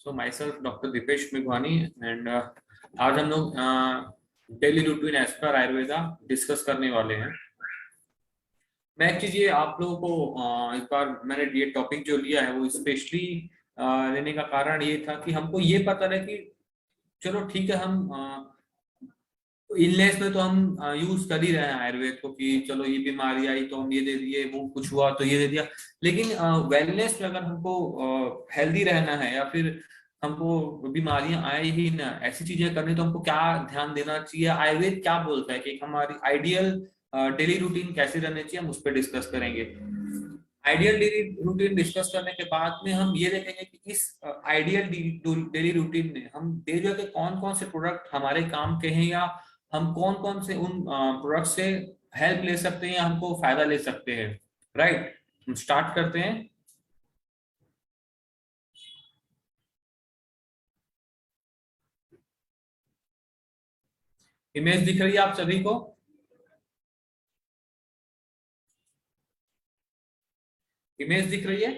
So myself, Dr. Dipesh Meghwani, and आज हम लोग daily routine as per Ayurveda discuss करने वाले हैं। मैं एक चीज ये आप लोगों को इस बार मैंने ये टॉपिक जो लिया है वो स्पेशली लेने का कारण ये था कि हमको ये पता रहे कि चलो ठीक है, हम इलनेस में तो हम यूज कर ही रहे हैं आयुर्वेद को कि चलो ये बीमारी आई तो हम ये दे दिए, वो कुछ हुआ तो ये दे दिया। लेकिन वेलनेस में अगर हमको हेल्दी रहना है या फिर हमको बीमारियां आए ही ना, ऐसी चीजें करनी, तो हमको क्या ध्यान देना चाहिए, आयुर्वेद क्या बोलता है कि हमारी आइडियल डेली रूटीन कैसे रहनी चाहिए, हम उस पर डिस्कस करेंगे। आइडियल डेली रूटीन डिस्कस करने के बाद में हम ये देखेंगे कि इस आइडियल डेली रूटीन में हम डेली के कौन कौन से प्रोडक्ट हमारे काम के हैं, या हम कौन कौन से उन प्रोडक्ट से हेल्प ले सकते हैं या हमको फायदा ले सकते हैं। राइट, हम स्टार्ट करते हैं। इमेज दिख रही है आप सभी को? इमेज दिख रही है?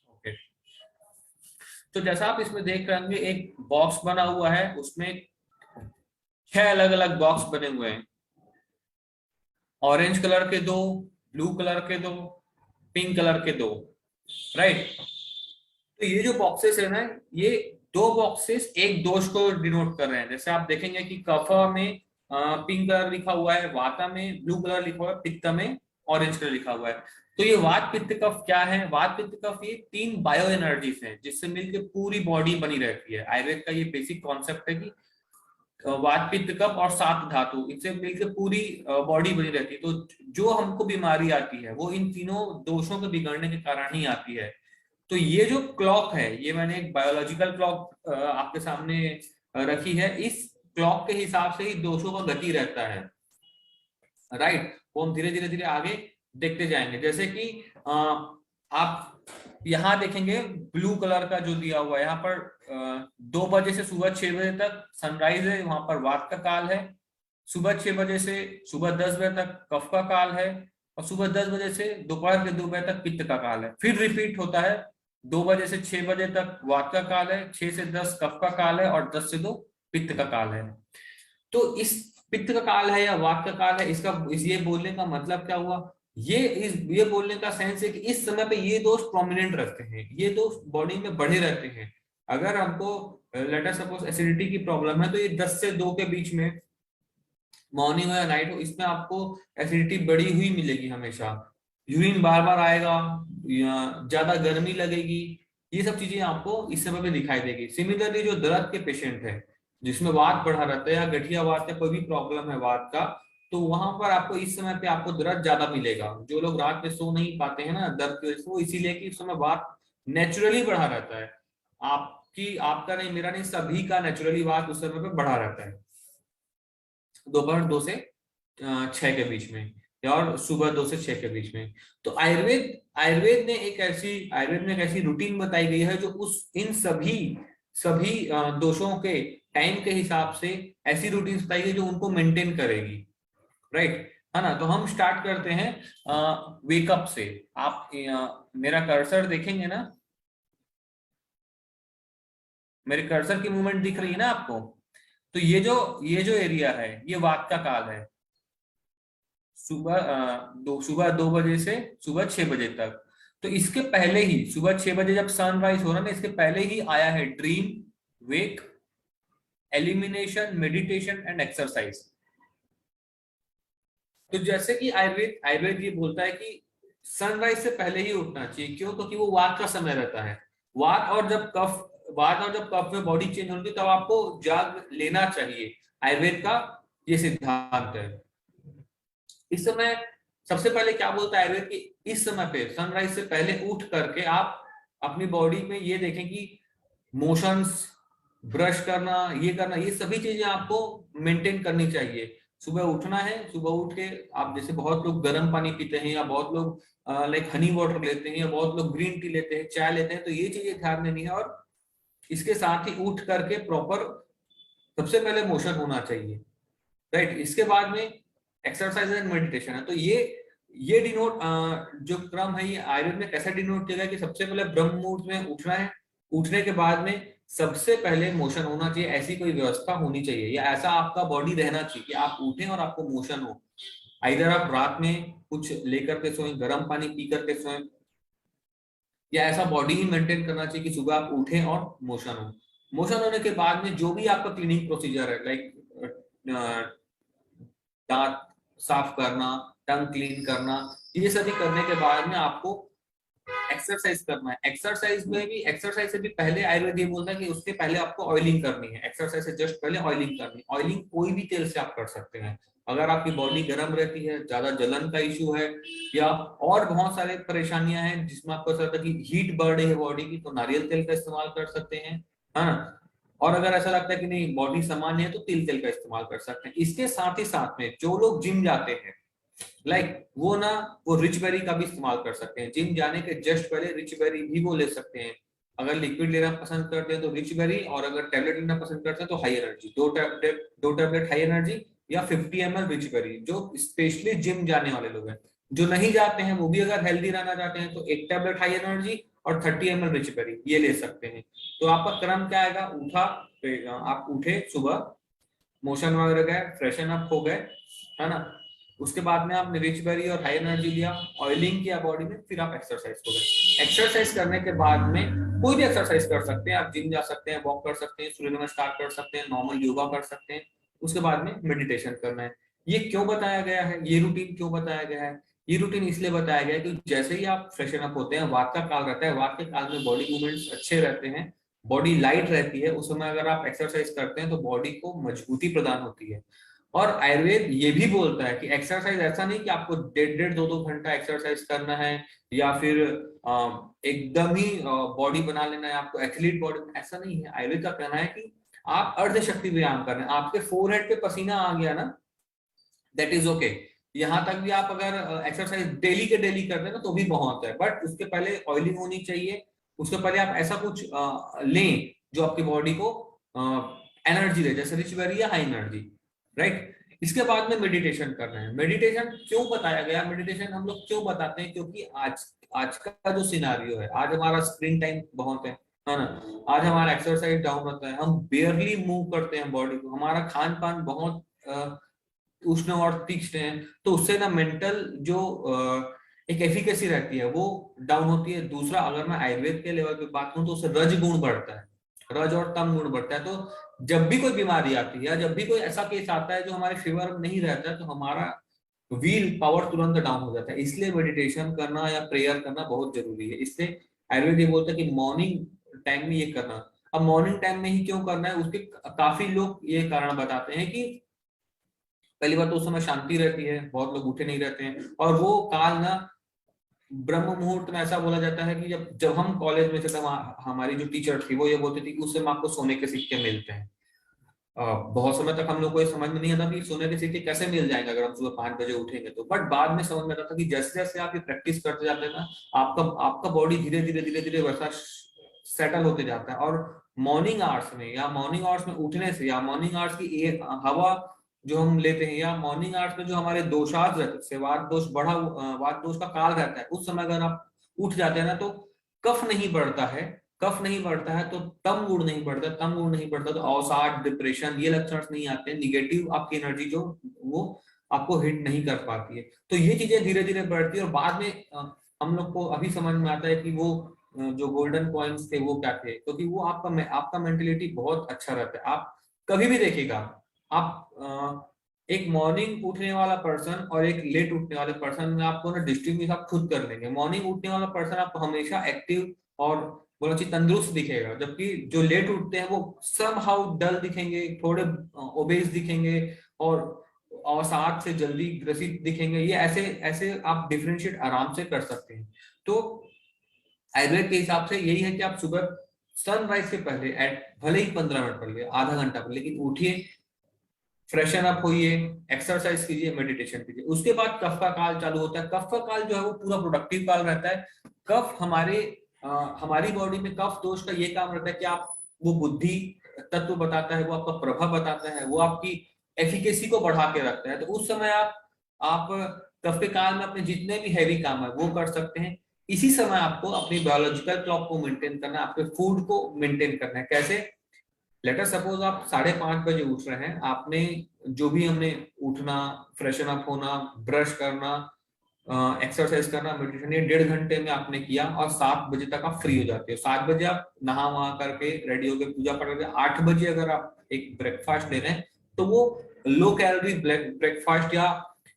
ओके, तो जैसा आप इसमें देख रहे होंगे एक बॉक्स बना हुआ है, उसमें 6 अलग अलग बॉक्स बने हुए हैं। ऑरेंज कलर के 2, ब्लू कलर के 2, पिंक कलर के 2। राइट, तो ये जो बॉक्सेस है ना, ये 2 बॉक्सेस एक दोष को डिनोट कर रहे हैं। जैसे आप देखेंगे कि कफा में पिंक कलर लिखा हुआ है, वाता में ब्लू कलर लिखा हुआ है, पित्त में ऑरेंज कलर लिखा हुआ है। तो ये वात पित्त कफ क्या है? वात पित्त कफ ये 3 बायो एनर्जीज हैं जिससे मिलकर पूरी बॉडी बनी रहती है। आयुर्वेद का ये बेसिक कॉन्सेप्ट है कि वात पित्त कफ और 7 धातु, इनसे मिलकर पूरी बॉडी बनी रहती है। तो जो हमको बीमारी आती है वो इन तीनों दोषों के बिगड़ने के कारण ही आती है। तो ये जो क्लॉक है, ये मैंने एक बायोलॉजिकल क्लॉक आपके सामने रखी है। इस क्लॉक के हिसाब से ही दोषों का गति रहता है। राइट, वो हम धीरे धीरे धीरे आगे देखते जाएंगे। जैसे कि आप यहाँ देखेंगे ब्लू कलर का जो दिया हुआ है, यहाँ पर 2 बजे से सुबह 6 बजे तक सनराइज है, वहां पर वात का काल है। सुबह 6 बजे से सुबह 10 बजे तक कफ का काल है, और सुबह 10 बजे से दोपहर के 2 बजे तक पित्त का काल है। फिर रिपीट होता है, 2 बजे से 6 बजे तक वात का काल है, 6 से 10 कफ का काल है, और 10 से 2 पित्त का काल है। तो इस पित्त का काल है या वात का काल है, ये बोलने का मतलब क्या हुआ? ये बोलने का सेंस है कि इस समय पे ये दोष प्रोमिनेंट रहते हैं, ये दोष बॉडी में बढ़े रहते हैं। अगर हमको लेट अस सपोज एसिडिटी की प्रॉब्लम है, तो ये 10 से 2 के बीच में, मॉर्निंग हो या नाइट हो, इसमें आपको एसिडिटी बढ़ी हुई मिलेगी हमेशा। यूरिन बार बार आएगा, ज्यादा गर्मी लगेगी, ये सब चीजें आपको इस समय पे दिखाई देगी। सिमिलरली जो दर्द के पेशेंट है जिसमें वात बढ़ा रहता है या गठिया वात या कोई भी प्रॉब्लम है वात का, तो वहां पर आपको इस समय पे आपको दर्द ज्यादा मिलेगा। जो लोग रात में सो नहीं पाते हैं ना दर्द की वजह से, वो इसीलिए कि इस समय वात नेचुरली बढ़ा रहता है। आपका नहीं, मेरा नहीं, सभी का नेचुरली वात उस समय पे बढ़ा रहता है, दोपहर 2 से 6 के बीच में, या और सुबह 2 से 6 के बीच में। तो आयुर्वेद में एक ऐसी रूटीन बताई गई है जो इन सभी दोषों के टाइम के हिसाब से ऐसी रूटीन बताई गई जो उनको मेंटेन करेगी। राइट, है ना? तो हम स्टार्ट करते हैं वेकअप से। आप मेरा कर्सर देखेंगे ना, मेरे कर्सर की मूवमेंट दिख रही है ना आपको? तो ये जो एरिया है ये वात का काल है। सुबह 2 बजे से सुबह 6 बजे तक। तो इसके पहले ही सुबह 6 बजे जब सनराइज हो रहा है ना, इसके पहले ही आया है dream, wake, elimination, meditation and exercise. तो जैसे कि आयुर्वेद ये बोलता है कि सनराइज से पहले ही उठना चाहिए। क्यों? क्योंकि वो वात का समय रहता है। वात और जब कफ में बॉडी चेंज होती है तब आपको जाग लेना चाहिए। आयुर्वेद का ये सिद्धांत है। इस समय सबसे पहले क्या बोलता है आयुर्वेद की, इस समय पे सनराइज से पहले उठ करके आप अपनी बॉडी में ये देखें कि मोशंस, ब्रश करना, ये सभी चीजें आपको मेंटेन करनी चाहिए। सुबह उठना है, सुबह उठ के आप, जैसे बहुत लोग गर्म पानी पीते हैं, या बहुत लोग लाइक हनी वाटर लेते हैं, या बहुत लोग ग्रीन टी लेते हैं, चाय लेते हैं, तो ये चीजें ध्यान देनी है। और इसके साथ ही उठ करके प्रॉपर सबसे पहले मोशन होना चाहिए, राइट। इसके बाद में एक्सरसाइज एंड मेडिटेशन है। तो ये डिनोट जो क्रम है ये आयुर्वेद में कैसे डिनोट किया गया कि सबसे पहले ब्रह्म मुहूर्त में उठना है, उठने के बाद में सबसे पहले मोशन होना चाहिए, ऐसी कोई व्यवस्था होनी चाहिए या ऐसा आपका बॉडी रहना चाहिए कि आप उठें और आपको मोशन हो। इधर आप रात में कुछ लेकर के सोएं, गर्म पानी पी करके सोएं, या ऐसा बॉडी ही मेंटेन करना चाहिए कि सुबह आप उठें और मोशन हो। मोशन होने के बाद में जो भी आपका क्लीनिंग प्रोसीजर है, लाइक दांत साफ करना, टंग क्लीन करना, ये सभी करने के बाद में आपको एक्सरसाइज करना है। एक्सरसाइज में भी, एक्सरसाइज से भी पहले आयुर्वेद ये बोलता है कि उसके पहले आपको ऑयलिंग करनी है। एक्सरसाइज से जस्ट पहले ऑयलिंग करनी है। ऑयलिंग कोई भी तेल से आप कर सकते हैं। अगर आपकी बॉडी गर्म रहती है, ज्यादा जलन का इश्यू है, या और बहुत सारे परेशानियां हैं जिसमें आपको ऐसा लगता है कि हीट बढ़ रही है बॉडी की, तो नारियल तेल का इस्तेमाल कर सकते हैं, है ना। और अगर ऐसा लगता है कि नहीं बॉडी सामान्य है तो तिल तेल का इस्तेमाल कर सकते हैं। इसके साथ ही साथ में जो लोग जिम जाते हैं, वो रिच बेरी का भी इस्तेमाल कर सकते हैं। जिम जाने के जस्ट पहले रिच बेरी भी वो ले सकते हैं। अगर लिक्विड लेना पसंद करते हैं तो रिच बेरी, और अगर टैबलेट लेना पसंद करते हैं तो हाई एनर्जी, दो टैबलेट हाई एनर्जी या 50 ml रिच बेरी, जो स्पेशली जिम जाने वाले लोग हैं। जो नहीं जाते हैं वो भी अगर हेल्दी रहना चाहते हैं तो एक टैबलेट हाई एनर्जी और 30 ml रिच बेरी ये ले सकते हैं। तो आपका क्रम क्या आएगा, उठा, आप उठे सुबह, मोशन वगैरह गए, फ्रेशन अप हो गए, है ना। उसके बाद में आपने रिच बेरी और हाई एनर्जी लिया, ऑयलिंग किया बॉडी में, फिर आप एक्सरसाइज हो गए। एक्सरसाइज करने के बाद में कोई भी एक्सरसाइज कर सकते हैं आप, जिम जा सकते हैं, वॉक कर सकते हैं, सूर्य नमस्कार कर सकते हैं, नॉर्मल योगा कर सकते हैं। उसके बाद में मेडिटेशन करना है। ये क्यों बताया गया है, ये रूटीन क्यों बताया गया है? ये रूटीन इसलिए बताया गया है कि जैसे ही आप फ्रेशन अप होते हैं, वात का काल रहता है, वात के काल में बॉडी मूवमेंट्स अच्छे रहते हैं, बॉडी लाइट रहती है। उस समय अगर आप एक्सरसाइज करते हैं तो बॉडी को मजबूती प्रदान होती है। और आयुर्वेद ये भी बोलता है कि एक्सरसाइज ऐसा नहीं कि आपको 1.5-2 घंटा एक्सरसाइज करना है, या फिर एकदम ही बॉडी बना लेना है, आपको एथलीट बॉडी, ऐसा नहीं है। आयुर्वेद का कहना है कि आप अर्ध शक्ति व्यायाम कर रहे हैं, आपके फोरहेड पे पसीना आ गया ना, दैट इज ओके। यहाँ तक भी आप अगर एक्सरसाइज डेली के डेली कर रहे हैं ना तो भी बहुत है, बट उसके पहले ऑयलिंग होनी चाहिए। उसके पहले आप ऐसा कुछ लें जो आपकी बॉडी को एनर्जी दे, जैसे रिच बेरी या हाई एनर्जी, राइट। इसके बाद में मेडिटेशन कर रहे हैं। मेडिटेशन क्यों बताया गया, मेडिटेशन हम लोग क्यों बताते हैं, क्योंकि आज आज का जो सिनारियो है, आज हमारा स्क्रीन टाइम बहुत है ना। आज हमारा एक्सरसाइज डाउन होता है, हम बेयरली मूव करते हैं बॉडी को, हमारा खान पान बहुत उष्ण और तीक्ष्ण है, तो उससे ना मेंटल जो एक एफिकेसी रहती है वो डाउन होती है। दूसरा, अगर मैं आयुर्वेद के लेवल पे बात करूं तो उससे रज गुण बढ़ता है, रज और तम गुण बढ़ता है। तो जब भी कोई बीमारी आती है, जब भी कोई ऐसा केस आता है जो हमारे फेवर में नहीं रहता है, तो हमारा व्हील पावर तुरंत डाउन हो जाता है। इसलिए मेडिटेशन करना या प्रेयर करना बहुत जरूरी है। इसलिए आयुर्वेद ये बोलता है कि मॉर्निंग टाइम में ये करना। अब मॉर्निंग टाइम में ही क्यों करना है, उसके काफी लोग ये कारण बताते हैं कि पहली बात तो उस समय शांति रहती है, बहुत लोग उठे नहीं रहते हैं, और वो काल ना ब्रह्म मुहूर्त में ऐसा बोला जाता है कि जब जब हम कॉलेज में थे तब हमारी जो टीचर थी वो ये बोलती थी कि उस समय आपको सोने के सिक्के मिलते हैं। बहुत समय तक हम लोग को ये समझ में नहीं आता कि सोने के सिक्के कैसे मिल जाएंगे अगर हम सुबह 5 बजे उठेंगे तो, बट बाद में समझ में आता था कि जैसे जैसे आप ये प्रैक्टिस करते जाते हैं ना, आपका बॉडी धीरे धीरे धीरे धीरे वैसा सेटल होते जाता है। और मॉर्निंग आवर्स में, या मॉर्निंग आवर्स में उठने से, या मॉर्निंग आवर्स की हवा जो हम लेते हैं, या मॉर्निंग आवर्स में जो हमारे दोषार्थ रहते हैं, वात दोष बढ़ा, वात दोष का काल रहता है, उस समय अगर आप उठ जाते हैं ना तो कफ नहीं बढ़ता है। कफ नहीं बढ़ता है तो तम गुण नहीं बढ़ता, तम गुण नहीं बढ़ता तो अवसाद, डिप्रेशन, ये लक्षण नहीं आते। निगेटिव आपकी एनर्जी जो वो आपको हिट नहीं कर पाती है। तो ये चीजें धीरे धीरे बढ़ती है, और बाद में हम लोग को अभी समझ में आता है कि वो जो गोल्डन कॉइन्स थे वो क्या थे, क्योंकि वो आपका मेंटेलिटी बहुत अच्छा रहता है। आप कभी भी देखिएगा, आप एक मॉर्निंग उठने वाला पर्सन और एक लेट उठने वाले पर्सन में आपको ना डिस्टिंग्विश आप खुद कर लेंगे। मॉर्निंग उठने वाला पर्सन आपको हमेशा एक्टिव और बहुत अच्छी तंदुरुस्त दिखेगा, जबकि जो लेट उठते हैं वो समहाउ डल दिखेंगे, थोड़े ओबेस दिखेंगे, और अवसाद से जल्दी ग्रसित दिखेंगे। ये ऐसे ऐसे आप डिफरेंशिएट आराम से कर सकते हैं। तो आयुर्वेद के हिसाब से यही है कि आप सुबह सनराइज से पहले भले ही 15 मिनट पढ़ लिया, आधा घंटा पढ़, लेकिन उठिए, फ्रेशन अप होइए, एक्सरसाइज कीजिए, मेडिटेशन कीजिए। उसके बाद कफ का काल चालू होता है। कफ का काल जो है वो पूरा प्रोडक्टिव काल रहता है। कफ हमारी बॉडी में कफ दोष का ये काम रहता है कि आप वो बुद्धि तत्व बताता है, वो आपका प्रभाव बताता है, वो आपकी एफिकेसी को बढ़ा के रखता है। तो उस समय आप कफ के काल में अपने जितने भी हैवी काम है वो कर सकते हैं। इसी समय आपको अपनी बायोलॉजिकल क्लॉक को मेंटेन करना है, आपके फूड को मेंटेन करना है। कैसे? लेटर सपोज आप 5:30 बजे उठ रहे हैं, आपने जो भी हमने उठना, फ्रेशन अप होना, ब्रश करना, एक्सरसाइज करना, मेडिटेशन, ये 1.5 घंटे में आपने किया और 7 बजे तक आप फ्री हो जाते हो। 7 बजे आप नहा वहा करके रेडी होकर पूजा पाठ करके 8 बजे अगर आप एक ब्रेकफास्ट ले रहे हैं तो वो लो कैलोरी ब्रेकफास्ट या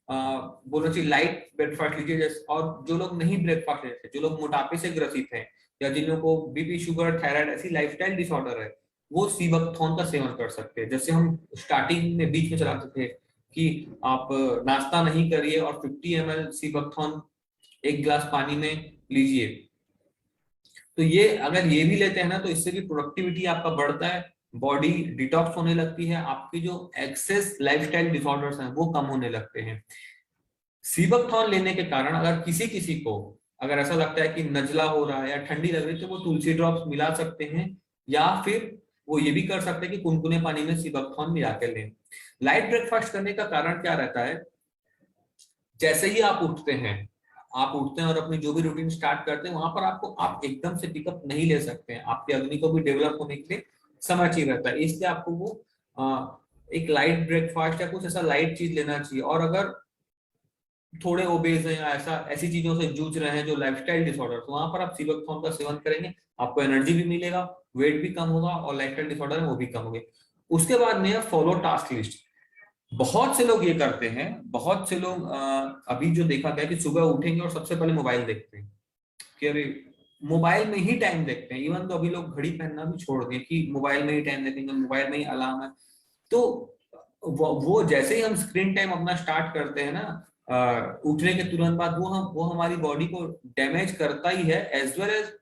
बोलना चाहिए लाइट ब्रेकफास्ट लीजिए। जैसे, और जो लोग नहीं ब्रेकफास्ट लेते, जो लोग मोटापे से ग्रसित हैं या जिन लोगों को बीपी, शुगर, थायराइड ऐसी लाइफस्टाइल डिसऑर्डर है, वो सी बकथॉर्न का सेवन कर सकते हैं। जैसे हम स्टार्टिंग में बीच में चलाते थे कि आप नाश्ता नहीं करिए और 50 ml सी बकथॉर्न 1 गिलास पानी में लीजिए। तो ये अगर ये भी लेते हैं ना तो इससे भी प्रोडक्टिविटी आपका बढ़ता है, बॉडी डिटॉक्स होने लगती है, आपकी जो एक्सेस लाइफस्टाइल डिसऑर्डर्स हैं वो कम होने लगते हैं। सीबकथॉर्न लेने के कारण अगर किसी को अगर ऐसा लगता है कि नजला हो रहा है या ठंडी लग रही है तो वो तुलसी ड्रॉप्स मिला सकते हैं, या फिर वो ये भी कर सकते हैं कि कुनकुने पानी में सीबकथॉर्न मिला के लें। लाइट ब्रेकफास्ट करने का कारण क्या रहता है? जैसे ही आप उठते हैं और अपनी जो भी रूटीन स्टार्ट करते हैं, वहां पर आप एकदम से पिकअप नहीं ले सकते हैं, आपकी अग्नि को भी डेवलप होने के लिए समय चाहिए रहता है। इसलिए आपको वो एक लाइट ब्रेकफास्ट या कुछ ऐसा लाइट चीज लेना चाहिए। और अगर थोड़े ओबेज हैं या ऐसी चीजों से जूझ रहे हैं जो लाइफस्टाइल डिसऑर्डर, तो वहां पर आप सीबकथॉर्न का सेवन करेंगे, आपको एनर्जी भी मिलेगा, वेट भी कम होगा और लाइफस्टाइल डिसऑर्डर है वो भी कम होंगे। उसके बाद में फॉलो टास्क लिस्ट। बहुत से लोग ये करते हैं, बहुत से लोग अभी जो देखा गया कि सुबह उठेंगे और सबसे पहले मोबाइल देखते हैं कि अरे मोबाइल में ही टाइम देखते हैं। इवन तो अभी लोग घड़ी पहनना भी छोड़ दिए कि मोबाइल में ही टाइम देखेंगे, मोबाइल में ही अलार्म है। तो वो जैसे ही हम स्क्रीन टाइम अपना स्टार्ट करते हैं ना उठने के तुरंत बाद, वो हमारी बॉडी को डैमेज करता ही है, एज वेल एज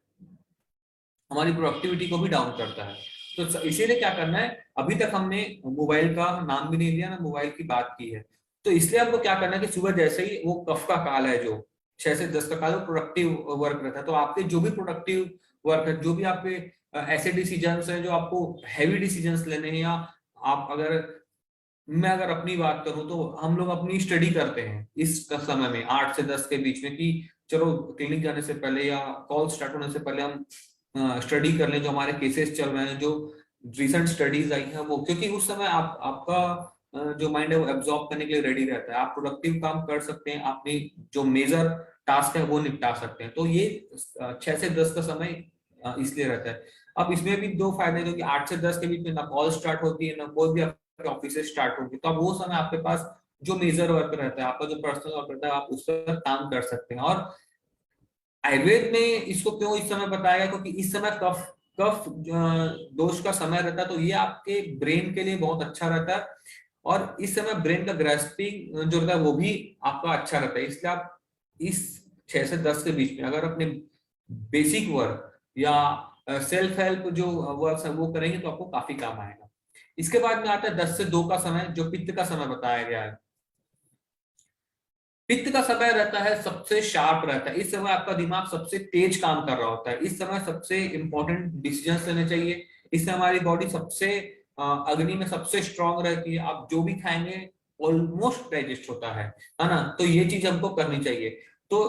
हमारी प्रोडक्टिविटी को भी डाउन करता है। तो इसीलिए क्या करना है, अभी तक हमने मोबाइल का नाम भी नहीं लिया ना मोबाइल की बात की है, तो इसलिए आपको क्या करना है कि सुबह जैसे ही वो कफ का काल है जो 6 से 10 का काल, वो प्रोडक्टिव वर्क रहता है। तो आपके जो भी प्रोडक्टिव वर्क है, जो भी आपके ऐसे डिसीजंस हैं जो आपको हैवी डिसीजंस लेने हैं, या आप मैं अगर अपनी बात करूं तो हम लोग अपनी स्टडी करते हैं इस समय में 8 से 10 के बीच में कि चलो क्लिनिक जाने से पहले या कॉल स्टार्ट होने से पहले हम स्टडी कर लें, जो हमारे केसेस चल रहे हैं, जो रिसेंट स्टडीज आई हैं वो, क्योंकि उस समय आपका जो माइंड है वो एब्जॉर्ब करने के लिए रेडी रहता है, आप प्रोडक्टिव काम कर सकते हैं, अपनी जो मेजर टास्क है वो निपटा सकते हैं। तो ये 6 से 10 का समय इसलिए रहता है। अब इसमें भी 2 फायदे, जो कि 8 से 10 के बीच में ना कॉल स्टार्ट होती है ना कोई भी ऑफिस स्टार्ट होगी, तो अब वो समय आपके पास जो मेजर वर्क रहता है, आपका जो पर्सनल वर्क रहता है, आप उस पर काम कर सकते हैं। और आयुर्वेद में इसको क्यों इस समय बताया गया, क्योंकि इस समय कफ कफ दोष का समय रहता है, तो ये आपके ब्रेन के लिए बहुत अच्छा रहता है। और इस समय ब्रेन का ग्रेस्पिंग जो रहता है वो भी आपका अच्छा रहता है। इसलिए आप इस 6 से 10 के बीच में अगर अपने बेसिक वर्क या सेल्फ हेल्प जो वर्क है वो करेंगे तो आपको काफी काम आएगा। इसके बाद में आता है 10 से 2 का समय, जो पित्त का समय बताया गया है। पित्त का समय रहता है सबसे शार्प रहता है, इस समय आपका दिमाग सबसे तेज काम कर रहा होता है, इस समय सबसे इंपॉर्टेंट डिसीजंस लेने चाहिए, इस समय हमारी बॉडी सबसे अग्नि में सबसे स्ट्रांग रहती है, आप जो भी खाएंगे ऑलमोस्ट डाइजेस्ट होता है ना। तो ये चीज हमको करनी चाहिए। तो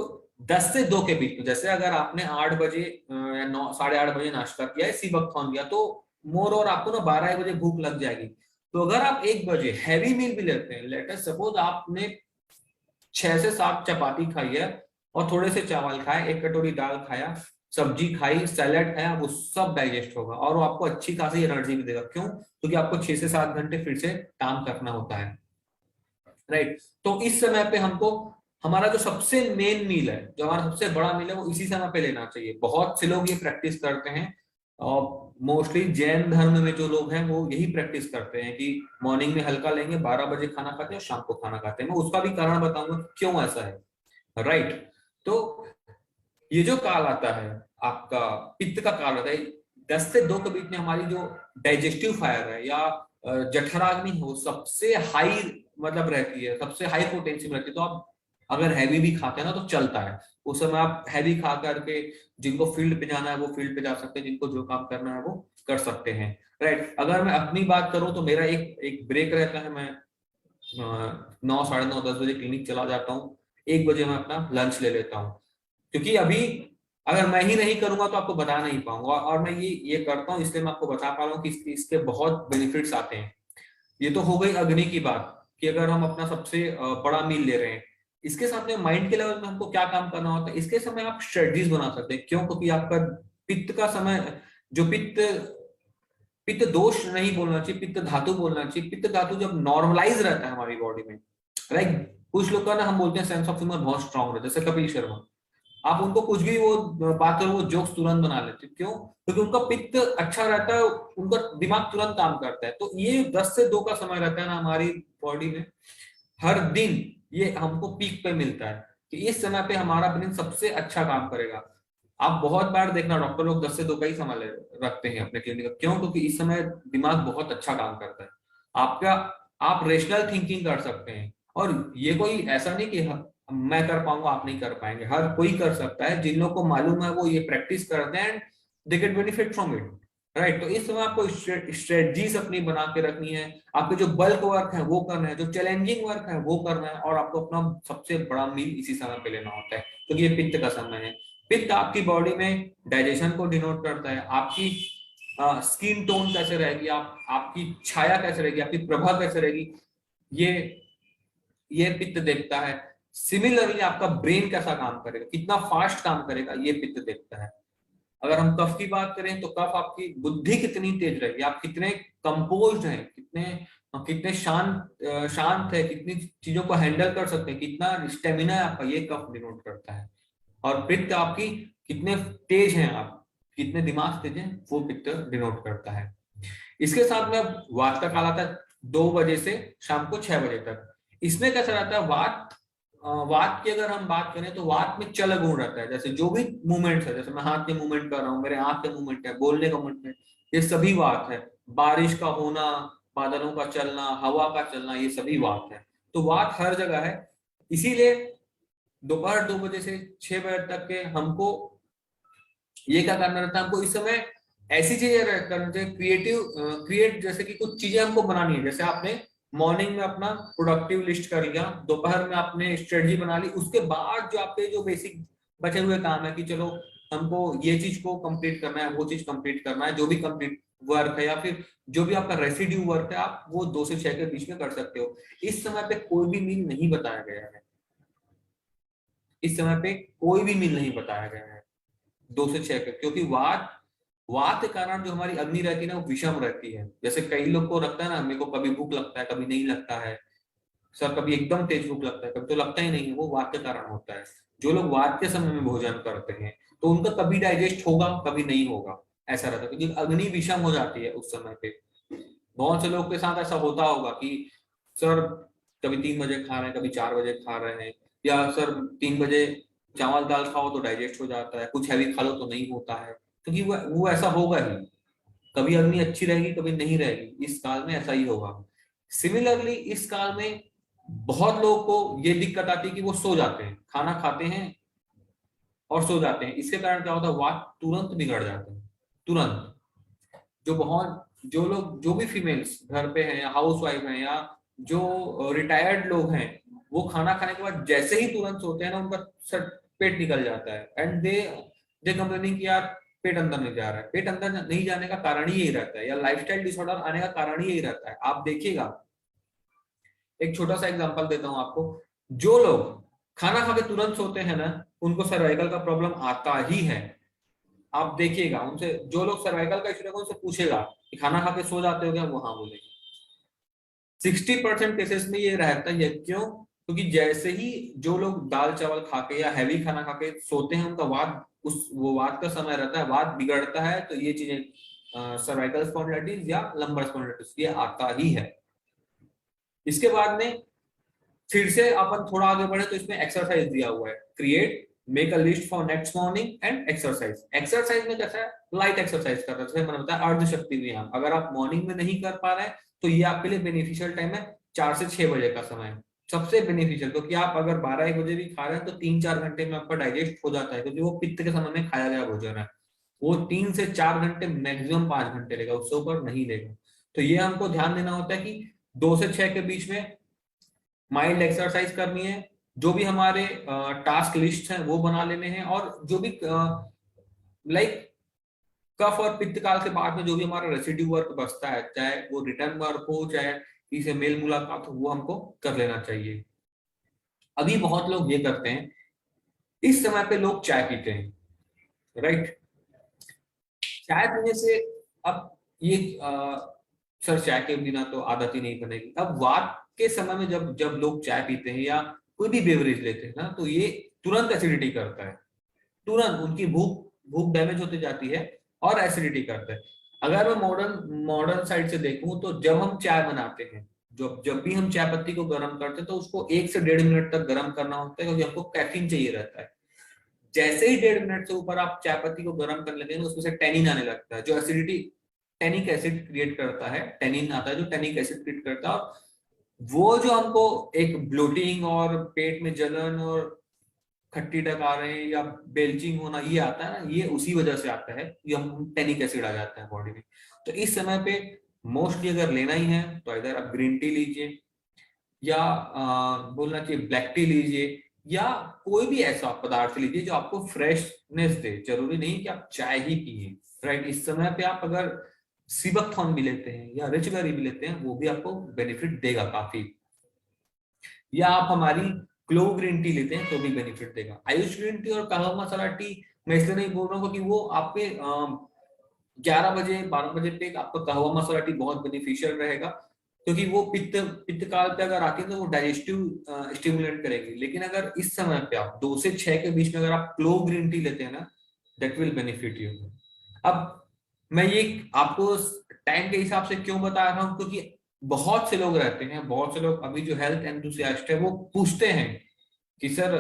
10 से 2 के बीच में, जैसे अगर आपने 8 बजे या 9 8:30 बजे नाश्ता किया है, सीबकथॉर्न किया, तो मोर और आपको ना 12 बजे भूख लग जाएगी। तो अगर आप 1 बजे हैवी मील भी लेते हैं, लेट अस सपोज आपने 6 से 7 चपाती खाई है और थोड़े से चावल खाए, 1 कटोरी दाल खाया, सब्जी खाई, सैलेड खाया, वो सब डाइजेस्ट होगा और वो आपको अच्छी खासी एनर्जी भी देगा। क्यों? क्योंकि आपको 6 से 7 घंटे फिर से काम करना होता है, राइट। तो इस समय पे हमको हमारा जो सबसे मेन मील है, जो हमारा सबसे बड़ा मील है, वो इसी समय पे लेना चाहिए। बहुत से लोग ये प्रैक्टिस करते हैं और मोस्टली जैन धर्म में जो लोग हैं वो यही प्रैक्टिस करते हैं कि मॉर्निंग में हल्का लेंगे, 12 बजे खाना खाते हैं और शाम को खाना खाते हैं। मैं उसका भी कारण बताऊंगा क्यों ऐसा है, राइट। तो ये जो काल आता है आपका पित्त का काल आता है, 10 से 2 के बीच में हमारी जो डाइजेस्टिव फायर है या जठराग्नि हो सबसे हाई मतलब रहती है, सबसे हाई पोटेंशियल रहती है। तो आप अगर हैवी भी खाते हैं ना तो चलता है, उस समय आप हैवी खा करके जिनको फील्ड पे जाना है वो फील्ड पे जा सकते हैं, जिनको जो काम करना है वो कर सकते हैं, राइट। अगर मैं अपनी बात करूं तो मेरा एक एक ब्रेक रहता है, मैं 9, 9:30, 10 बजे क्लिनिक चला जाता हूँ, 1 बजे मैं अपना लंच ले लेता हूँ, क्योंकि अभी अगर मैं ही नहीं करूंगा तो आपको बता नहीं पाऊंगा, और मैं ये करता हूँ इसलिए मैं आपको बता पा रहा हूँ कि इसके बहुत बेनिफिट्स आते हैं। ये तो हो गई अग्नि की बात कि अगर हम अपना सबसे बड़ा मील ले रहे हैं, इसके साथ में माइंड के लेवल में हमको क्या काम करना होता है, इसके समय आप स्ट्रेटजीज बना सकते हैं। क्यों? क्योंकि आपका पित्त का समय, जो पित्त पित्त दोष नहीं बोलना चाहिए, पित्त धातु बोलना चाहिए। पित्त धातु जब नॉर्मलाइज रहता है हमारी बॉडी में, राइट, कुछ लोग का ना हम बोलते हैं सेंस ऑफ ह्यूमर बहुत स्ट्रांग रहता है, जैसे कपिल शर्मा, आप उनको कुछ भी वो बात करो वो जोक्स तुरंत बना लेते। क्यों? क्योंकि उनका पित्त अच्छा रहता है, उनका दिमाग तुरंत काम करता है। तो ये 10 से 2 का समय रहता है ना हमारी बॉडी में, हर दिन ये हमको पीक पे मिलता है कि इस समय पे हमारा ब्रेन सबसे अच्छा काम करेगा। आप बहुत बार देखना डॉक्टर लोग 10 से 2 का ही समय रखते हैं अपने क्लिनिक का। क्यों? क्योंकि इस समय दिमाग बहुत अच्छा काम करता है आपका, आप रेशनल थिंकिंग कर सकते हैं। और ये कोई ऐसा नहीं कि मैं कर पाऊंगा आप नहीं कर पाएंगे, हर कोई कर सकता है। जिन लोगों को मालूम है वो ये प्रैक्टिस करते हैं and they get benefit from it, right. तो इस समय आपको स्ट्रेटजीज अपनी बना के रखनी है, आपके जो बल्क वर्क है वो करना है, जो चैलेंजिंग वर्क है वो करना है, और आपको अपना सबसे बड़ा मील इसी समय पे लेना होता है, क्योंकि ये पित्त का समय है। पित्त आपकी बॉडी में डाइजेशन को डिनोट करता है, आपकी स्किन टोन कैसे रहेगी, आपकी छाया कैसे रहेगी, आपकी प्रभा कैसे रहेगी, ये ये पित्त देखता है। सिमिलरली आपका ब्रेन कैसा काम करेगा, कितना फास्ट काम करेगा, ये पित्त देखता है। अगर हम कफ की बात करें तो कफ आपकी बुद्धि कितनी तेज रहेगी, आप कितने कंपोज्ड हैं, कितने कितने शांत है, कितनी चीजों को हैंडल कर सकते हैं, कितना स्टेमिना है आपका, ये कफ डिनोट करता है। और पित्त आपकी कितने तेज हैं, आप कितने दिमाग तेज हैं, वो पित्त डिनोट करता है। इसके साथ में वात का काल आता है 2 बजे से शाम को 6 बजे तक। इसमें कैसा रहता है, वात की अगर हम बात करें तो वात में चल गुण रहता है। जैसे जो भी मूवमेंट है, जैसे मैं हाथ के मूवमेंट कर रहा हूँ, मेरे आंख के मूवमेंट है, बोलने का मूवमेंट है, ये सभी वात है। बारिश का होना, बादलों का चलना, हवा का चलना, ये सभी वात है। तो वात हर जगह है। इसीलिए दोपहर 2 बजे से 6 बजे तक के हमको ये क्या करना रहता है, हमको इस समय ऐसी चीजें करनी चाहिए, क्रिएट, जैसे कि कुछ चीजें हमको बनानी है। जैसे आपने मॉर्निंग में अपना प्रोडक्टिव लिस्ट कर लिया, दोपहर में आपने स्ट्रेटजी बना ली, उसके बाद जो आपके जो बेसिक बचे हुए काम है कि चलो हमको ये चीज को कंप्लीट करना है, वो चीज कंप्लीट करना है, जो भी कंप्लीट वर्क है या फिर जो भी आपका रेसिड्यू वर्क है, आप वो 2 से 6 के बीच में कर सकते हो। इस समय पे कोई भी मील नहीं बताया गया है, इस समय पे कोई भी मील नहीं बताया गया है 2 से 6 का, क्योंकि वात वात के कारण जो हमारी अग्नि रहती है ना वो विषम रहती है। जैसे कई लोग को लगता है ना, मेरे को कभी भूख लगता है कभी नहीं लगता है, सर कभी एकदम तेज भूख लगता है कभी तो लगता ही नहीं है, वो वात के कारण होता है। जो लोग वात के समय में भोजन करते हैं तो उनका कभी डाइजेस्ट होगा कभी नहीं होगा, ऐसा रहता है, क्योंकि अग्नि विषम हो जाती है उस समय पे। बहुत से लोग के साथ ऐसा होता होगा कि सर कभी 3 बजे खा रहे हैं कभी 4 बजे खा रहे हैं, या सर 3 बजे चावल दाल खाओ तो डाइजेस्ट हो जाता है, कुछ हैवी खा लो तो नहीं होता है, क्योंकि वो ऐसा होगा ही। कभी अग्नि अच्छी रहेगी कभी नहीं रहेगी, इस काल में ऐसा ही होगा। सिमिलरली इस काल में बहुत लोगों को ये दिक्कत आती है कि वो सो जाते हैं, खाना खाते हैं और सो जाते हैं। इसके कारण क्या होता है, वात तुरंत बिगड़ जाता है, तुरंत। जो लोग, जो भी फीमेल्स घर पे हैं या हाउस वाइफ हैं या जो रिटायर्ड लोग हैं, वो खाना खाने के बाद जैसे ही तुरंत सोते हैं ना, उनका पेट निकल जाता है एंड दे कंप्लेनिंग कि यार पेट अंदर नहीं जा रहा है। पेट अंदर नहीं जाने का कारण ही यही रहता है, या लाइफस्टाइल डिसऑर्डर आने का कारण ही यही रहता है। आप देखिएगा, एक छोटा सा एग्जांपल देता हूं आपको। जो लोग खाना खा के तुरंत सोते हैं ना, उनको सर्वाइकल का प्रॉब्लम आता ही है। आप देखिएगा उनसे, जो लोग सर्वाइकल का इशू रहेगा उनसे पूछेगा कि खाना खा के सो जाते हो क्या, वो हाँ बोलेंगे। 60% केसेस में ये रहता है। क्यों? क्योंकि जैसे ही जो लोग दाल चावल खा के या हैवी खाना खा के सोते हैं, उनका वात, वो वात का समय रहता है, वात बिगड़ता है, तो ये चीजें सर्वाइकल स्पॉन्डिलाइटिस या लंबर स्पॉन्डिलाइटिस ये आता ही है। इसके बाद में फिर से अपन थोड़ा आगे बढ़े तो इसमें एक्सरसाइज दिया हुआ है, create make a list for next morning and exercise. Exercise में कैसा है, लाइट एक्सरसाइज कर रहे हैं, मैंने बताया अर्ध शक्ति व्यायाम। अगर आप मॉर्निंग में नहीं कर पा रहे हैं तो ये आपके लिए बेनिफिशियल टाइम है 4 से 6 बजे का समय। सबसे बेनिफिशियल, क्योंकि आप अगर 12-1 बजे भी खा रहे हैं तो 3-4 घंटे में आपका डाइजेस्ट हो जाता है, क्योंकि वो पित्त के समय में खाया गया भोजन है। वो 3 से 4 घंटे, मैक्सिमम 5 घंटे लेगा, उससे ऊपर नहीं लेगा। तो ये हमको ध्यान देना होता है कि 2 से 6 के बीच में माइल्ड एक्सरसाइज करनी है, जो भी हमारे टास्क लिस्ट है वो बना लेने हैं, और जो भी लाइक कफ और पित्त काल के बाद में जो भी हमारा रेसिड्यू वर्क बचता है, चाहे वो रिटर्न वर्क हो, चाहे किसी से मेल मुलाकात हो, वो हमको कर लेना चाहिए। अभी बहुत लोग ये करते हैं, इस समय पे लोग चाय पीते हैं, राइट। चाय पीने से अब ये सर चाय के बिना तो आदत ही नहीं बनेगी। अब वात के समय में जब जब लोग चाय पीते हैं या कोई भी बेवरेज लेते हैं ना, तो ये तुरंत एसिडिटी करता है, तुरंत उनकी भूख भूख डैमेज होती जाती है और एसिडिटी करता है। अगर मैं मॉडर्न मॉडर्न साइड से देखूं, तो जब हम चाय बनाते हैं, जब जब भी हम चाय पत्ती को गर्म करते हैं, तो उसको 1 से 1.5 मिनट तक गर्म करना होता है, क्योंकि हमको कैफीन चाहिए रहता है। जैसे ही 1.5 मिनट से ऊपर आप चाय पत्ती को गर्म करने लगे, उसमें से टेनिन आने लगता है, जो एसिडिटी, टेनिक एसिड क्रिएट करता है, टेनिन आता है जो टेनिक एसिड क्रिएट करता है। वो जो हमको एक ब्लोटिंग और पेट में जलन और खट्टी टक आ रहे हैं या बेल्चिंग होना, ये आता है ना, ये उसी वजह से आता है, ये हम टेनिक एसिड आ जाता है बॉडी में। तो इस समय पे मोस्टली अगर लेना ही है तो इधर आप ग्रीन टी लीजिए, या बोलना चाहिए ब्लैक टी लीजिए, या कोई भी ऐसा पदार्थ लीजिए जो आपको फ्रेशनेस दे। जरूरी नहीं कि आप चाय ही पिए, राइट। इस समय पे आप अगर सीबकथॉर्न भी लेते हैं या रिचबेरी भी लेते हैं, वो भी आपको बेनिफिट देगा काफी। या आप हमारी क्लोव ग्रीन टी लेते हैं तो भी बेनिफिट देगा। आयुष ग्रीन टी और कहवा मसाला टी मैं इसलिए नहीं बोल रहा हूँ क्योंकि वो आपके 11 बजे 12 बजे पे आपका कहवा मसाला टी बहुत बेनिफिशियल रहेगा, क्योंकि वो पित्त पित्त काल पे अगर आती है तो वो डाइजेस्टिव स्टिमुलेट करेगी। लेकिन अगर इस समय पे आप 2 से 6 के बीच में अगर आप क्लोव ग्रीन टी लेते हैं ना, दैट विल बेनिफिट यू। अब मैं ये आपको टाइम के हिसाब से क्यों बता रहा हूँ, क्योंकि बहुत से लोग रहते हैं, बहुत से लोग अभी जो हेल्थ एंथुसियास्ट है वो पूछते हैं कि सर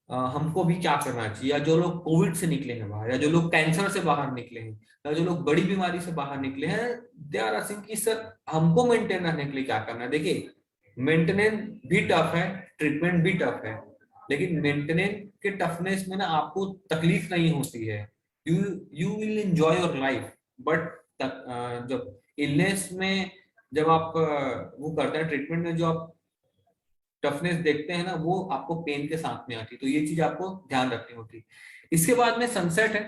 हमको भी क्या करना चाहिए, या जो लोग कोविड से निकले हैं बाहर, या जो लोग कैंसर से बाहर निकले हैं, या जो लोग बड़ी बीमारी से बाहर निकले हैं, दे आर आस्किंग कि सर हमको मेंटेन रहने के लिए क्या करना है। देखिए, मेंटेनेंस भी टफ है, ट्रीटमेंट भी टफ है, लेकिन मेंटेनेंस के टफनेस में ना आपको तकलीफ नहीं होती है, you you will enjoy your life. But जब इलनेस में जब आप वो करते हैं, ट्रीटमेंट में जो आप टफनेस देखते हैं ना, वो आपको पेन के साथ में आती है। तो ये चीज आपको ध्यान रखनी होती है। इसके बाद में सनसेट है।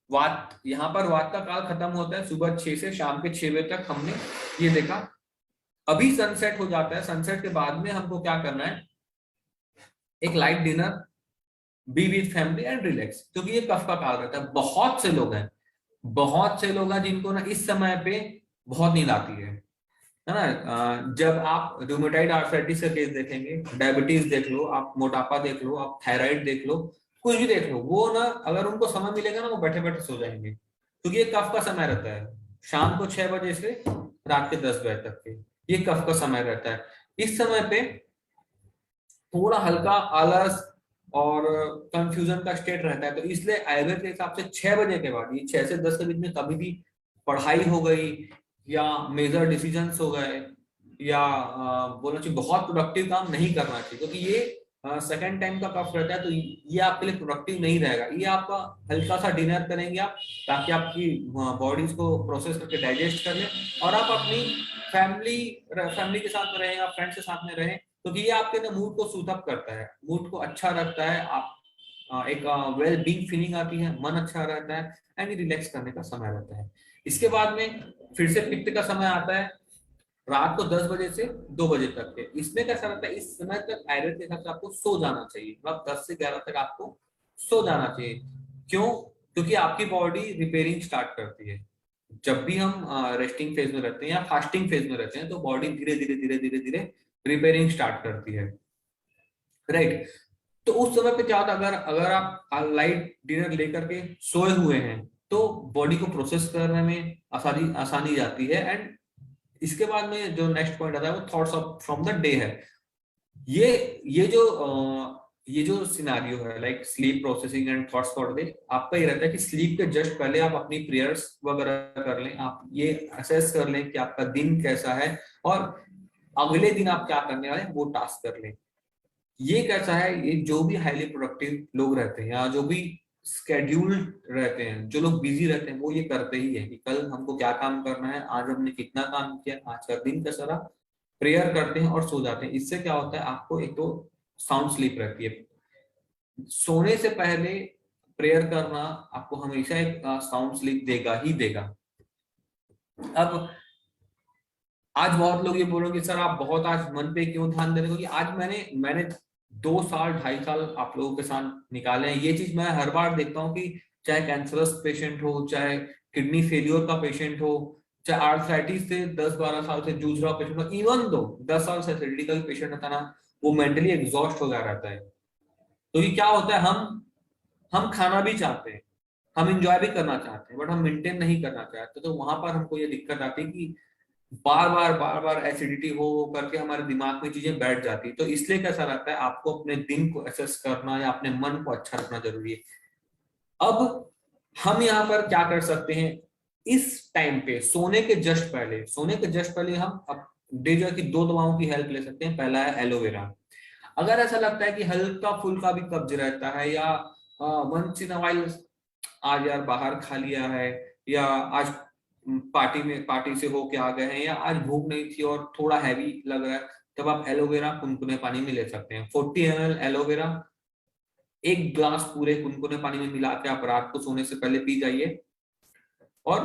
वात, यहाँ पर वात का काल खत्म होता है सुबह 6 से शाम के 6 बजे तक, हमने ये देखा। अभी सनसेट हो जाता है, सनसेट के बाद में हमको क्या करना है, एक light dinner, B with family and relax, क्योंकि ये कफ का काल रहता है। बहुत से लोग हैं जिनको ना इस समय पे बहुत नींद आती है ना। जब आप रूमेटाइड आर्थराइटिस का केस देखेंगे, डायबिटीज देख लो, आप मोटापा देख लो, आप थायराइड देख लो, कुछ भी देख लो, वो ना अगर उनको समय मिलेगा ना, वो बैठे बैठे सो जाएंगे, क्योंकि ये कफ का समय रहता है। शाम को 6 बजे से रात के 10 बजे तक के ये कफ का समय रहता है। इस समय पे थोड़ा हल्का आलस और कंफ्यूजन का स्टेट रहता है। तो इसलिए आयुर्वेद के हिसाब से 6 बजे के बाद, ये 6 से 10 के बीच में कभी भी पढ़ाई हो गई, या मेजर डिसीजंस हो गए, या बोलना चाहिए बहुत प्रोडक्टिव काम नहीं करना चाहिए, क्योंकि ये सेकंड टाइम का कफ रहता है। तो ये आपके लिए प्रोडक्टिव नहीं रहेगा। ये आपका हल्का सा डिनर करेंगे आप, ताकि आपकी बॉडी को प्रोसेस करके डाइजेस्ट कर ले, और आप अपनी फैमिली के साथ में रहें या फ्रेंड्स के साथ में रहें, क्योंकि ये आपके ना मूड को सूथअप करता है, मूड को अच्छा रखता है। आप एक वेल बीइंग फीलिंग आती है, मन अच्छा रहता है, एंड रिलैक्स करने का समय रहता है। इसके बाद में फिर से पित्त का समय आता है, रात को 10 बजे से 2 बजे तक के। इसमें कैसा रहता है, इस समय तक आयुर्वेद के हिसाब से आपको सो जाना चाहिए, मतलब 10 से 11 तक आपको सो जाना चाहिए। क्यों? क्योंकि आपकी बॉडी रिपेयरिंग स्टार्ट करती है। जब भी हम रेस्टिंग फेज में रहते हैं या फास्टिंग फेज में रहते हैं, तो बॉडी धीरे धीरे धीरे धीरे धीरे रिपेयरिंग स्टार्ट करती है, राइट। तो उस समय पे क्या होता है, अगर अगर आप लाइट डिनर लेकर के सोए हुए हैं, तो बॉडी को प्रोसेस करने में आसानी जाती है। एंड इसके बाद में जो नेक्स्ट पॉइंट आता है वो thoughts of from the day है। ये ये जो ये जो सिनारियो है, like sleep processing and thoughts for day, आपका ये रहता है कि स्लीप के जस्ट पहले आप अपनी प्रेयर्स वगैरह कर लें, आप ये असेस कर लें कि आपका दिन कैसा है, और अगले दिन आप क्या करने वाले हैं वो टास्क कर लें। ये कैसा है, ये जो भी हाईली प्रोडक्टिव लोग रहते हैं या जो भी स्केड्यूल्ड रहते हैं, जो लोग बिजी रहते हैं, वो ये करते ही है कि कल हमको क्या काम करना है, आज हमने कितना काम किया, आज का दिन कैसा रहा, प्रेयर करते हैं और सो जाते हैं। इससे क्या होता है, आपको एक तो साउंड स्लीप रहती है। सोने से पहले प्रेयर करना आपको हमेशा एक साउंड स्लीप देगा ही देगा। अब आज बहुत लोग ये बोलोगे सर आप बहुत आज मन पे क्यों ध्यान दे रहे हो, कि आज मैंने 2 साल 2.5 साल आप लोगों के साथ निकाले हैं। ये चीज मैं हर बार देखता हूँ कि चाहे कैंसरस पेशेंट हो, चाहे किडनी फेलियर का पेशेंट हो, चाहे आर्थराइटिस से 10-12 साल से जूझ रहा पेशेंट हो, इवन दो 10 साल से एसिडिटी का पेशेंट रहता ना, वो मेंटली एग्जॉस्ट हो गया रहता है। तो ये क्या होता है, हम खाना भी चाहते हैं, हम इंजॉय भी करना चाहते हैं, बट हम मेंटेन नहीं करना चाहते। तो वहां पर हमको ये दिक्कत आती है कि बार बार एसिडिटी हो करके हमारे दिमाग में चीजें बैठ जाती। तो इसलिए कैसा रहता है, आपको अपने दिन को एसेस करना या अपने मन को अच्छा रखना जरूरी है। अब हम यहाँ पर क्या कर सकते हैं, इस टाइम पे सोने के जस्ट पहले हम अब डेजर की 2 दवाओं की हेल्प ले सकते हैं। पहला है एलोवेरा। अगर ऐसा लगता है कि हल्का फुल्का भी कब्ज रहता है, या वंस इन वाइल आज यार बाहर खा लिया है, या आज पार्टी से होके आ गए हैं, या आज भूख नहीं थी और थोड़ा हैवी लग रहा है, तब आप एलोवेरा कुनकुने पानी में ले सकते हैं। 40 ml एलोवेरा 1 ग्लास पूरे कुनकुने पानी में मिला के आप रात को सोने से पहले पी जाइए और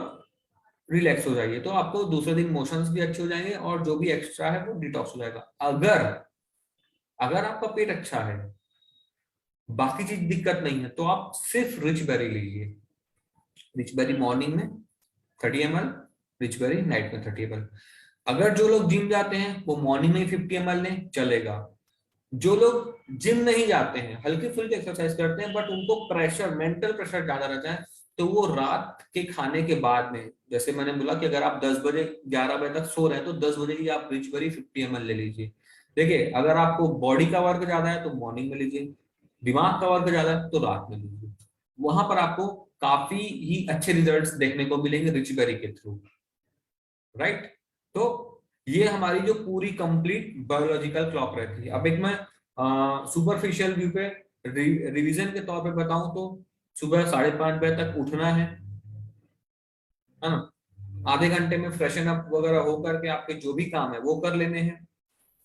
रिलैक्स हो जाइए। तो आपको दूसरे दिन मोशंस भी अच्छे हो जाएंगे और जो भी एक्स्ट्रा है वो डिटॉक्स हो जाएगा। अगर आपका पेट अच्छा है, बाकी चीज दिक्कत नहीं है, तो आप सिर्फ रिच बेरी लीजिए। रिच बेरी मॉर्निंग में 30 ml, रिच बेरी नाइट में 30 ml। अगर जो लोग जिम जाते हैं वो मॉर्निंग में 50 ml लें, चलेगा। जो लोग जिम नहीं जाते हैं, हल्की फुल्की एक्सरसाइज करते हैं, बट उनको प्रेशर, मेंटल प्रेशर ज्यादा रहता है, तो वो रात के खाने के बाद में, जैसे मैंने बोला कि अगर आप 10 बजे 11 बजे तक सो रहे हैं तो 10 बजे ही आप रिच बेरी 50 ml ले लीजिए। देखिए, अगर आपको बॉडी का वर्क ज्यादा है तो मॉर्निंग में लीजिए, दिमाग का वर्क ज्यादा है तो रात में लीजिए। वहां पर आपको काफी ही अच्छे रिजल्ट्स देखने को मिलेंगे रिच बेरी के थ्रू, राइट। तो ये हमारी जो पूरी कंप्लीट बायोलॉजिकल क्लॉक रहती है। अब एक मैं सुपरफिशियल व्यू पे रिवीजन के तौर पे बताऊं तो सुबह 5:30 बजे तक उठना है ना। आधे घंटे में फ्रेशन अप वगैरह होकर के आपके जो भी काम है वो कर लेने हैं।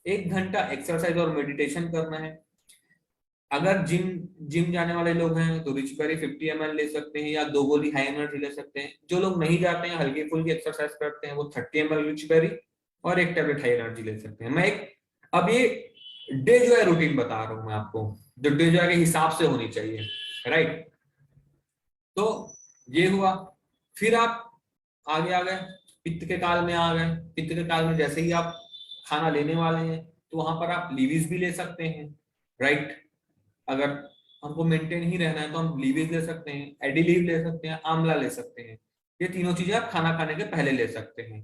1 घंटा एक्सरसाइज और मेडिटेशन करना है। अगर जिम जिम जाने वाले लोग हैं तो रिच बेरी 50 ml ले सकते हैं, या 2 गोली हाई एनर्जी ले सकते हैं। जो लोग नहीं जाते हैं, हल्की फुल्की एक्सरसाइज करते हैं, वो 30 ml रिच बेरी और 1 टैबलेट हाई एनर्जी ले सकते हैं। अब ये डे जो है रूटीन बता रहा हूं मैं आपको, जो डे जो है के हिसाब से होनी चाहिए, राइट। तो ये हुआ। फिर आप आगे आ गए, पित्त के काल में आ गए। पित्त के काल में जैसे ही आप खाना लेने वाले हैं तो वहां पर आप लीवीज भी ले सकते हैं, राइट। अगर हमको मेंटेन ही रहना है तो हम लीवीज ले सकते हैं, एडी लीव ले सकते हैं, आंवला ले सकते हैं। ये तीनों चीजें आप खाना खाने के पहले ले सकते हैं,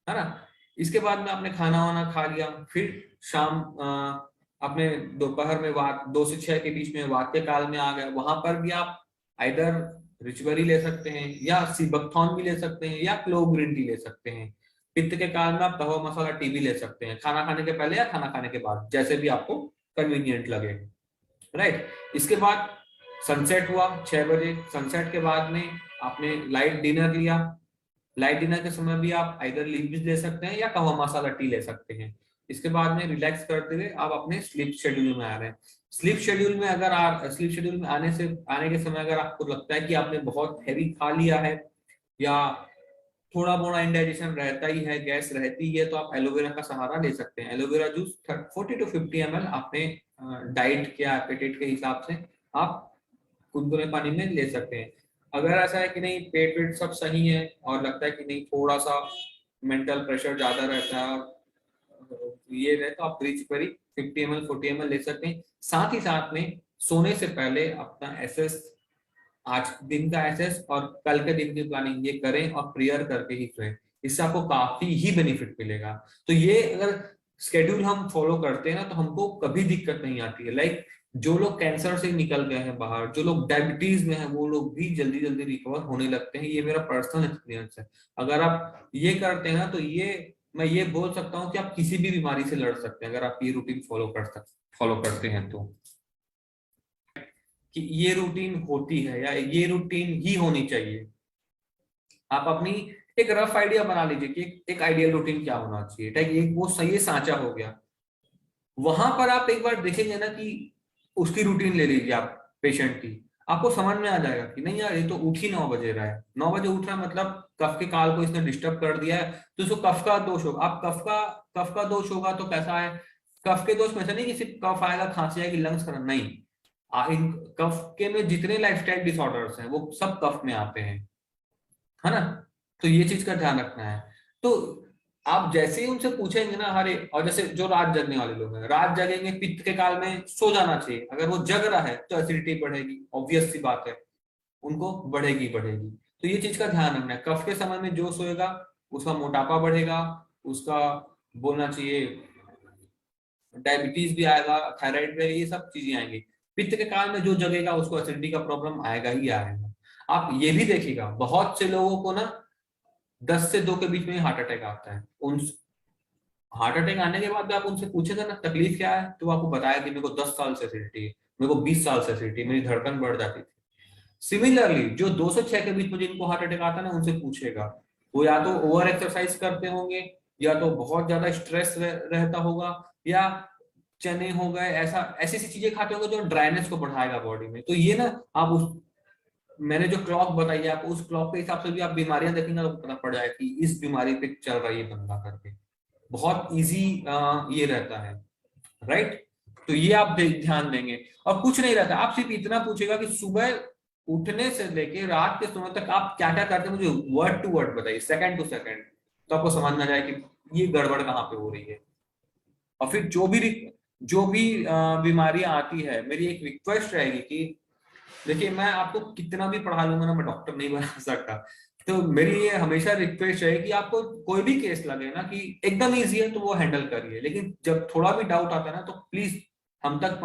है ना। इसके बाद में आपने खाना वाना खा लिया, फिर शाम अपने दोपहर में 2 से 6 के बीच में वात के काल में आ गए। वहां पर भी आप आइदर रिचबेरी ले सकते हैं, या सीबकथॉर्न भी ले सकते हैं, या क्लोव ग्रीन टी ले सकते हैं। पित्त के काल में आप कहवा मसाला टी भी ले सकते हैं, खाना खाने के पहले या खाना खाने के बाद, जैसे भी आपको कन्वीनियंट लगे, राइट। इसके बाद सनसेट हुआ 6 बजे। सनसेट के बाद में आपने लाइट डिनर लिया। लाइट डिनर के समय भी आप आइदर लीव्स ले सकते हैं या कहवा मसाला टी ले सकते हैं। इसके बाद में रिलैक्स करते हुए आप अपने स्लीप शेड्यूल में आ रहे हैं। स्लीप शेड्यूल में आने के समय अगर आपको लगता है कि आपने बहुत हैवी खा लिया है, या थोड़ा मोड़ा इंडाइजेशन रहता ही है, गैस रहती है, तो आप एलोवेरा का सहारा ले सकते हैं। एलोवेरा जूस 40 to 50 ml अपने डाइट के एपेटाइट के हिसाब से आप गुनगुने पानी में ले सकते हैं। अगर ऐसा है कि नहीं पेट वेट सब सही है और लगता है कि नहीं थोड़ा सा मेंटल प्रेशर ज्यादा रहता है और ये रहे, तो आप रिच बेरी 50 ml 40 ml ले सकते हैं। साथ ही साथ में सोने से पहले अपना एसेस, आज दिन का एसेस और कल के दिन की प्लानिंग ये करें और प्रेयर करके ही सोएं। इससे आपको काफी ही बेनिफिट मिलेगा। तो ये अगर स्केड्यूल हम फॉलो करते हैं ना तो हमको कभी दिक्कत नहीं आती है। लाइक जो लोग कैंसर से निकल गए हैं बाहर, जो लोग डायबिटीज में हैं, वो लोग भी जल्दी जल्दी रिकवर होने लगते हैं। ये मेरा पर्सनल एक्सपीरियंस है। अगर आप ये करते हैं ना तो ये मैं ये बोल सकता हूँ कि आप किसी भी बीमारी से लड़ सकते हैं अगर आप ये रूटीन फॉलो करते हैं तो, कि ये रूटीन होती है या ये रूटीन ही होनी चाहिए। आप अपनी एक रफ आइडिया बना लीजिए कि एक आइडियल रूटीन क्या होना चाहिए, ठीक है, एक वो सही सांचा हो गया। वहां पर आप एक बार देखेंगे ना कि उसकी रूटीन ले लीजिए आप पेशेंट की, आपको समझ में आ जाएगा कि नहीं यार ये तो उठ ही 9 बजे रहा है, 9 बजे उठ रहा है मतलब कफ के काल को इसने डिस्टर्ब कर दिया है, तो इसको कफ का दोष होगा। आप कफ का दोष होगा तो कैसा है, कफ के दोष में से नहीं कि सिर्फ कफ आएगा खांसी आएगी लंग्स खराब, नहीं। इन कफ के में जितने लाइफस्टाइल डिसऑर्डर्स हैं वो सब कफ में आते हैं, है ना। तो ये चीज का ध्यान रखना है। तो आप जैसे ही उनसे पूछेंगे ना, हरे, और जैसे जो रात जगने वाले लोग हैं, रात जगेंगे पित्त के काल में सो जाना चाहिए, अगर वो जग रहा है तो एसिडिटी बढ़ेगी, ऑब्वियस सी बात है, उनको बढ़ेगी बढ़ेगी। तो ये चीज का ध्यान रखना है, कफ के समय में जो सोएगा उसका मोटापा बढ़ेगा, उसका बोलना चाहिए डायबिटीज भी आएगा, थायराइड में ये सब चीजें आएंगी। पित्त के काल में जो जगेगा उसको एसिडिटी का प्रॉब्लम आएगा ही आएगा। आप ये भी देखिएगा बहुत से लोगों को ना 10 से 2 के बीच में हार्ट अटैक आता है, उन हार्ट अटैक आने के बाद भी आप उनसे पूछेगा ना तकलीफ क्या है, तो वो आपको बताया कि मेरे को 10 साल से एसिडिटी है, मेरे को 20 साल से एसिडिटी है, मेरी धड़कन बढ़ जाती थी। सिमिलरली जो 2 से 6 के बीच में जिनको हार्ट अटैक आता है ना, उनसे पूछेगा वो या तो ओवर एक्सरसाइज करते होंगे, या तो बहुत ज्यादा स्ट्रेस रहता होगा, या चने हो गए, ऐसा ऐसी ऐसी चीजें खाते होंगे जो ड्राइनेस को बढ़ाएगा बॉडी में। तो ये ना आप उस मैंने जो क्लॉक बताई है आप उस क्लॉक के हिसाब से भी आप बीमारियां देखेंगे तो पता पड़ जाएगा कि इस बीमारी पे चल रहा है ये बंदा करके। बहुत इजी ये रहता है, राइट। तो ये आप ध्यान देंगे, और कुछ नहीं रहता, आप सिर्फ इतना पूछेगा कि सुबह उठने से लेके रात के सोने तक आप क्या क्या करते हैं, मुझे वर्ड टू वर्ड बताइए, सेकंड टू सेकंड, तो आपको समझ में आ जाए कि ये गड़बड़ कहाँ पे हो रही है। और फिर जो भी बीमारियां आती है, मेरी एक रिक्वेस्ट रहेगी कि देखिए मैं आपको कितना भी पढ़ा लूंगा ना, मैं डॉक्टर नहीं बना सकता। तो मेरी ये हमेशा रिक्वेस्ट है कि आपको कोई भी केस लगे ना कि एकदम इजी है तो वो हैंडल करिए, लेकिन जब थोड़ा भी डाउट आता है ना तो प्लीज हम तक